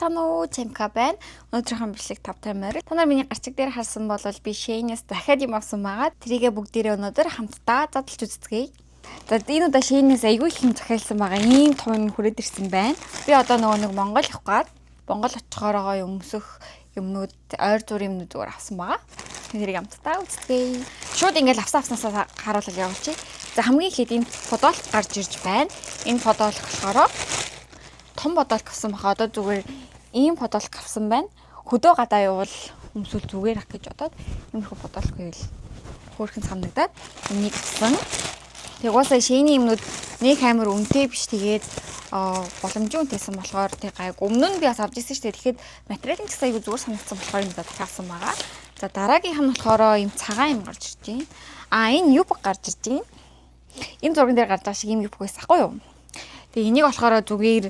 байна уу? Чамка байна. Өнөөдрийн бичлэг 5 тамаар. Та нар миний гарчиг дээр харсан бол би Shein-ээс дахиад юм авсан байгаа. Тэрийгээ бүгдээрээ өнөөдөр хамтдаа задлж үзцгээе. За энэ удаа Shein-ээс айгүй их юм захиалсан байгаа. Ийм том юм хүрээд ирсэн байна. Би одоо нэг Монгол явах гээд Монгол очихоороо өмсөх юмнууд, ойр зургийн юмнууд зүгээр авсан байгаа. Тэрийг хамтдаа үзцгээе. Шууд ингээл авснаасаа харуулж явуулчих. За хамгийн ихэд энэ подолк гарч ирж байна. Энэ подолк болохоор том подолк авсан баха. Одоо зүгээр ийм подолк авсан байна. Хөдөө гадаа явуул өмсвөл зүгээр ах гэж бодоод иймэрхүү подолк байвал хөөрхөн санагдаад энийг авсан. Тэг уусаа Shein-ийн юмнууд нэг амар үнэтэй биш. Тэгээд боломжтой үнэтэйсэн болохоор тэг гайг. Өмнө нь би бас авч ирсэн шүү дээ. Тэгэхэд материал нь ч айгүй зүгээр санагдсан болохоор энэ дахиасан байгаа. За дараагийнх нь болохоор ийм цагаан юм гарч ирж байна. Энэ юб гарч ирж байна. Энэ зурган дээр гарч байгаа шиг юм юб байсан хгүй юу? Тэгээ энийг болохоор зүгээр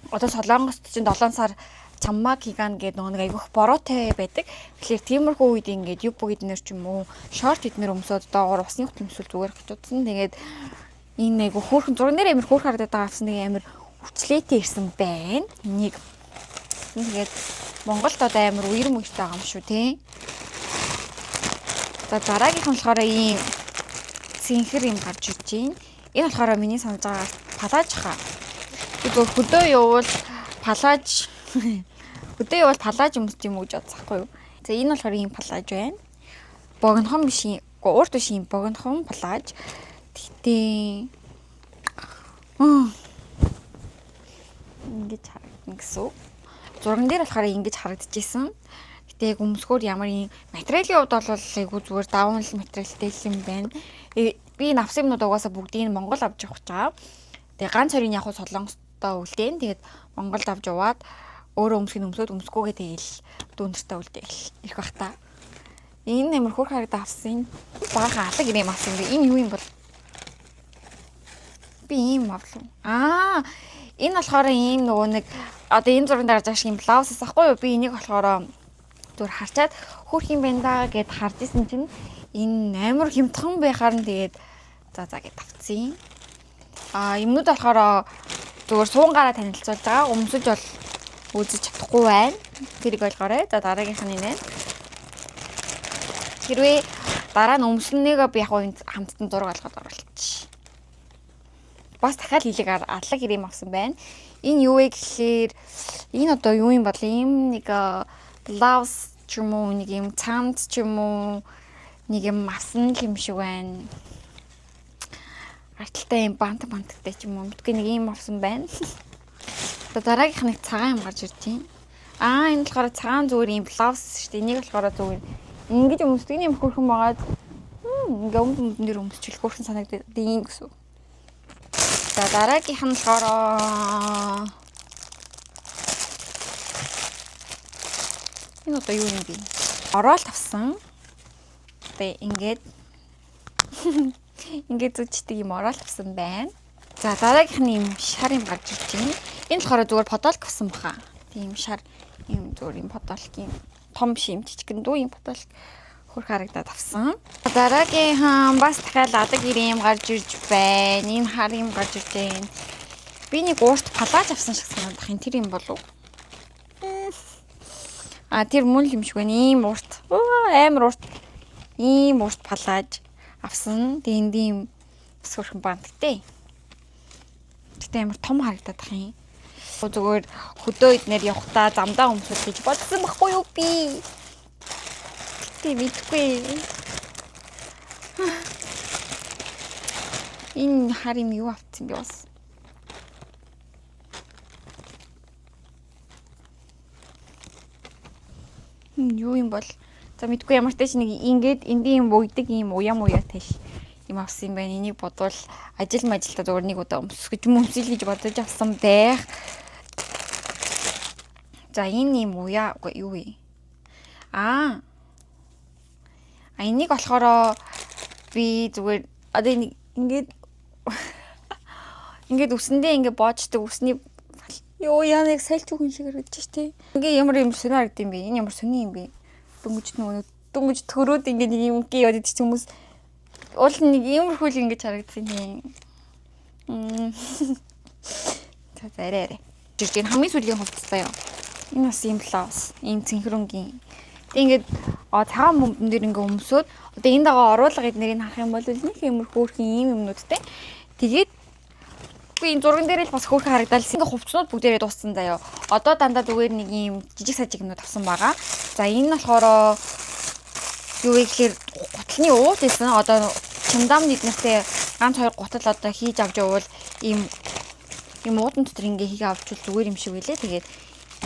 одоо Солонгост чинь 7 сар чаммаг гиган гэдэг нэг айгүйх бороотой байдаг. Тэгэхээр тиймэрхүү үед ингээд юб эднэр ч юм уу шорт эднэр өмсөд доогоор усны хот өмсөл зүгээр гэж утсан. Тэгээд энэ айгүй хөөрхөн зурган дээр амар хөөрх харагдаад байгаа авсан нэг амар хүчлээтэй ирсэн байна. Энийг тэгээд Монголд одоо амар үер мөчтэй байгаа юм шүү тий. За дараагийнх нь болохоор ийм цэнхэр юм гарч ирж байна. Энэ болохоор миний санаж байгаа палаж хаа. Тэгээд хөдөө явуул палаж өмсч юм уу гэж бодсохгүй юу. За энэ болохоор ийм палаж байна. Богинохон биш юм. Урт биш юм богинохон палаж. Тэгтээ ингэж харагдана гэсэн. Зурган дээр болохоор ингэж харагдчихсэн. Гэтэ яг өмсгөр ямар юм материалын хувьд бол айгу зүгээр даван материалтай юм байна. Би навсан юмнууд угаасаа бүгдийг Монгол авч явах гэж байгаа. Тэгээ ганц хоёрын яг Солонгостоо үлдээн. Тэгээд Монголд авч яваад өөрөө өмсгөөд өмсгөөгээ тэгээл дүүнэртээ үлдээл ирэх бах та. Энэ амар хөөрхөн харагдаа авсан. Баахан алаг юм авсан. Энэ юу юм бол? Би ийм авлаа. Энэ болохоор ийм нэг одоо энэ зурган дээр гарч байгаа шиг блаусаас ахгүй юу? Би энийг болохоор зүгээр харчаад хөөрх юм байна даа гэд харж исэн чинь энэ амар хямдхан байхаар нь тэгээд за гэд авцیں۔ Юмнууд болохоор зүгээр суунгаараа танилцуулж байгаа. Өмсөж бол үзэж чадахгүй байна. Тэрийг ойлгоорой. За дараагийнх нь нэ. Хэрвээ дараа нь өмснөнийг би яг хамтдан зураг алгаад оруулчих. Бас дахиад хилэг аллаг ирэм авсан байна. Энэ юу вэ гэхээр энэ одоо юу юм бол ийм нэг gloves ч юм уу, нэг юм цамц ч юм уу, нэг юм авсан юм шиг байна. Арталтай юм банттай ч юм уу. Мэдгүй нэг юм авсан байна. Дараагийнх нэг цагаан юм гарч ирж байна. Энэ болохоор цагаан зүгээр юм gloves шүү дээ. Энийг болохоор зүгээр ингэж өмсдөг юм хөрхөн байгаад ингээ өмдөн дээр өмсчихэл хөрхөн санагдаад ийм гэсэн. За дараагийнх нь болохоор энэ одоо юу юм бэ? Ороод авсан. Тэгээд ингээд зүчдэг юм ороод авсан байна. За дараагийнх нь юм шар юм гарч ирж байна. Энэ болохоор зүгээр подолк авсан баха. Тийм шар юм зүгээр юм подолк юм том биш юм жижигэн дүү юм подолк хөрх харагдаад авсан. Дараагийнхан бас дахиад адаг ирэм гарч ирж байна. Энэ хар юм гарч ирж байна. Би нэг уурт палаж авсан шиг санагдах юм. Тэр юм болов? Тэр мөн юм шиг байна. Ийм уурт. Амар уурт. Ийм уурт палаж авсан. Тэгээд ийм бас хөрхөн банттай. Тэгтээ амар том харагдаад байх юм. Зүгээр хөдөө эднэр явахдаа замдаа өмсөх гэж бодсон байхгүй юу би. Тэгтээ мэдгүй. Энэ харим юу авсан би бас. Юу юм бол? За мэдгүй ямар ч тааш нэг ингээд эндийн юм уйдаг юм уяа тааш юм авсан юм байна. Энийг бодвол ажилтаа зүгээр нэг удаа өмсөх гэж өмсөл гэж бодож авсан байх. За энэ юм уяа юу вэ? Энийг болохоор би зүгээр одоо ингээд үсэндээ ингээд боочдөг үсний ёо яг сальч хүн шиг харагдаж штэ. Ингээ ямар юм сонио харагд юм бэ? Энэ ямар сони юм бэ? Дөнгөж төрөөд ингээ нэг юм гээ яваад идэх хүмүүс уул нэг иймэрхүү л ингэж харагдсан юм. За арай. Жирж энэ хамгийн сүүлийн хувцастай юу. Энэ бас ийм блоус, ийм цэнхрэнгийн. Тэг ингээд цагаан бөмбөн дээр ингээ өмсөд одоо энэ дагаа оруулга эднэрийг харах юм бол нэг юмр хөөрхөн ийм юмнуудтай. Тэгээд энэ зурган дээр л бас хөөрхөн харагдал. Ингээ хувцснууд бүгдээрээ дууссан заяа. Одоо дандаа зүгээр нэг ийм жижиг сажиг юмнууд авсан байгаа. За энэ нь болохоор юу вэ гэхээр гутлын уут гэсэн. Одоо чамдам эднэртэй ганц хоёр гутал одоо хийж авч явбал ийм уутан дотор ингээ хийгээ авчвал зүгээр юм шиг үлээ. Тэгээд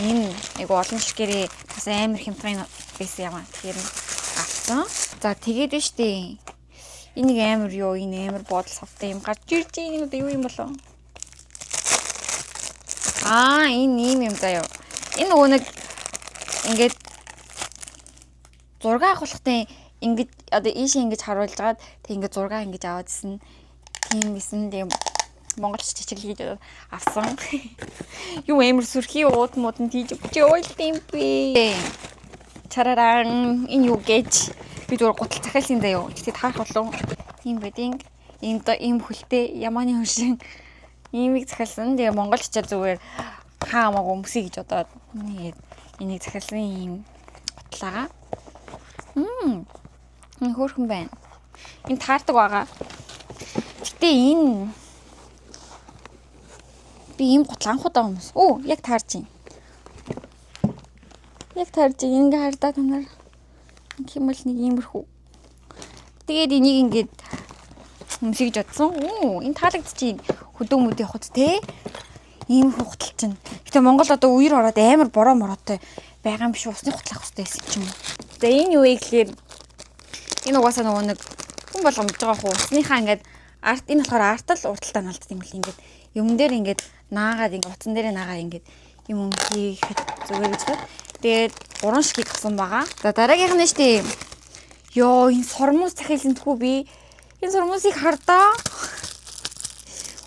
энэ айгу олон ширхгэрээ бас амар хямдхан байсан юм аа. Тэгэхээр авсан. За тэгээд нь штэ. Энийг амар юу, энэ амар бодол савтай юм гарч ирж энэ одоо юу юм болов? Энэ юм заяа. Энэ нөгөө нэг ингээд зураг авахлахтай ингэж одоо ийшээ ингэж харуулж гаад тэг ингээд зураг ингэж аваад исэн. Тийм исэн тийм монголч чичил хийж авсан. Юу амар сүрхий ууд модон тийж өчөөл тийм бэ. Чараран энэ юу гэж би зүгээр гутал захиалсан даа юу. Тэгтээ таарах болов. Ийм байдیں۔ Ийм хөлтэй ямааны хөршин иймийг захиалсан. Тэгээ монголччаа зүгээр хаамаагүй өмсөе гэж бодоод энийг захиалсан ийм гутлаа. Энэ хөөрхөн байна. Энэ таардаг байгаа. Гэтэ энэ би ийм гутал анхудаа хүмүүс. Яг таарч байна. Яг таарч ингээ хардаа та нар. Хэмэл нэг иймэрхүү. Тэгээд энийг ингээд өмсөе гэж бодсон. Энэ таалагдчихээн. Хөдөө мөд явахд те. Иймэрхүү гутал чинь. Гэтэ Монгол одоо үер ороод амар бороо мороотой байгаа юм биш усны гутал авах хэрэгтэй байсан юм. За энэ юу вэ гэхээр энэ угаасаа нөгөө нэг хүн болгомж байгаа хуу. Усныхаа ингээд арт энэ болохоор артал урталтаа налддаг юм л ингээд юм дээр ингээд наагаад ингээд утсан дээрээ наагаад ингээд юм хийхэд зүгээр гэж байна. Тэгээд 3 ширхэг авсан байгаа. За дараагийнх нь штэ. Ёо энэ сормус захиалсан тхүү би. Энэ сормусыг хардаа.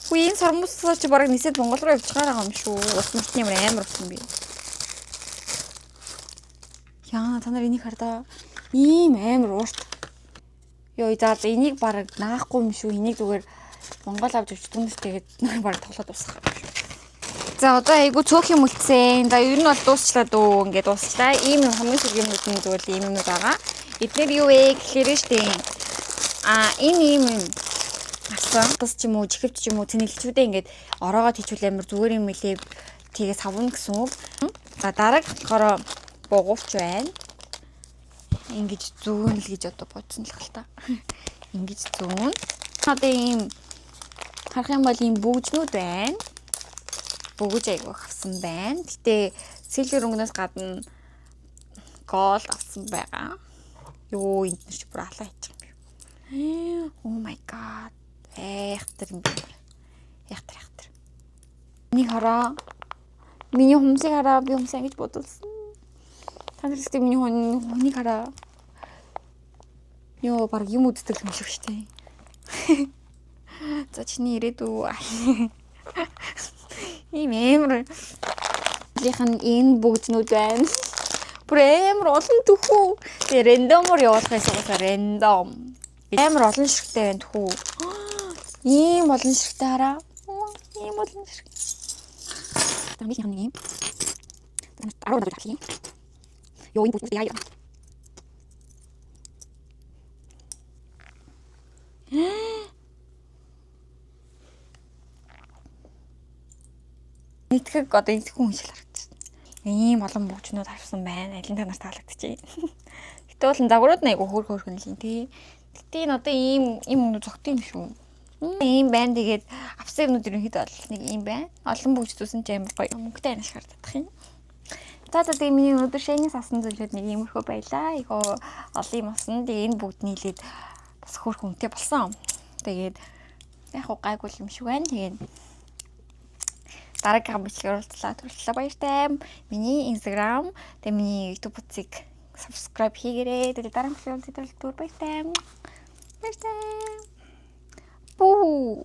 Үгүй энэ сормусаа чи бараг нисээд Монгол руу явж байгаа юм шүү. Ус мөртний амар болсон би. Яа та нар энийг хардаа. Ийм амар уурт. Ёо за энийг бараг наахгүй юм шүү. Энийг зүгээр Монгол авч өгч дүнс тэгээд бараг тоглоод дуусгах юм шүү. За одоо айгу цөөх юм үлдсэн. За ер нь бол дуусчлаа дөө. Ингээд дуусчлаа. Ийм юм хамгийн сүүлийн юмнууд зүгээр ийм юмнууд байгаа. Эдгээр юу вэ гэхээр штэ. Энэ ийм асан тус ч юм уу, чихвч ч юм уу, цэнэглэлчүүдээ ингээд ороогоод хийчихвэл амар зүгээр юм билээ. Тэгээ савна гэсэн үг. За дарааг болохоор бугуувч байна. Ингэж зүүн л гэж одоо бодсон л хэл та. Ингэж зүүн. Одоо ийм харах юм бол ийм бүгжнүүд байна. Бүгж айгу авсан байна. Гэтэ сэлгэр өнгнөөс гадна гол авсан байгаа. Ёо энд ч бүр алаа хийчих юм. Oh my god. Яхтар юм бэ. Яхтар. Миний хараа. Миний хүмүүсийг хараа би хүмүүсээ ингэж бодулсан. Та нар ихтэй миний хүнийг хараа. Ёо баг юм үздэг юм шиг штэ. За чиний ирээдүй. Ийм амар лихан энэ бүгднүүд байна. Бүр амар олон төхөө. Тэгээ рандомор явуулах гэсэн рандом. Амар олон ширхтэй байна төхөө. Ийм олон ширхтэй хараа. Ийм олон ширхэг. Тамиг юм. Аруу надад хэлье. Ёо энэ бүгд яа. Нийтгэх одоо энэ хүн шиг харагдчихсан. Ийм олон бүгжнүүд авсан байна. Алин танаас таалагдчихээн. Гэтэ бол загварууд нь айгу хөөрхөн л юм тий. Гэтэ энэ одоо ийм өмнө зөгт юм шүү. Ийм байна. Тэгээд авсан юмнууд ерөнхийдөө бол нэг ийм байна. Олон бүгж зүсэн ч амар гоё. Мөнгөтэй анаш хардах юм. За тэгээ миний өнөөдөр шэйнээс авсан зүйлүүд нэг иймэрхүү байлаа. Айгу олон юм авсан. Тэгээ энэ бүгд нийлээд бас хөөрхөн үнэтэй болсон. Тэгээд яг гайгүй юм шиг байна. Тэгээд дараагийн бичлэгээр уулзлаа баяртай. Миний Instagram, тэгээ миний YouTube утсыг subscribe хийгээрэй. Тэгээ дараагийн бичлэгээр уулзлаа баяртай. Баяртай. Бүү.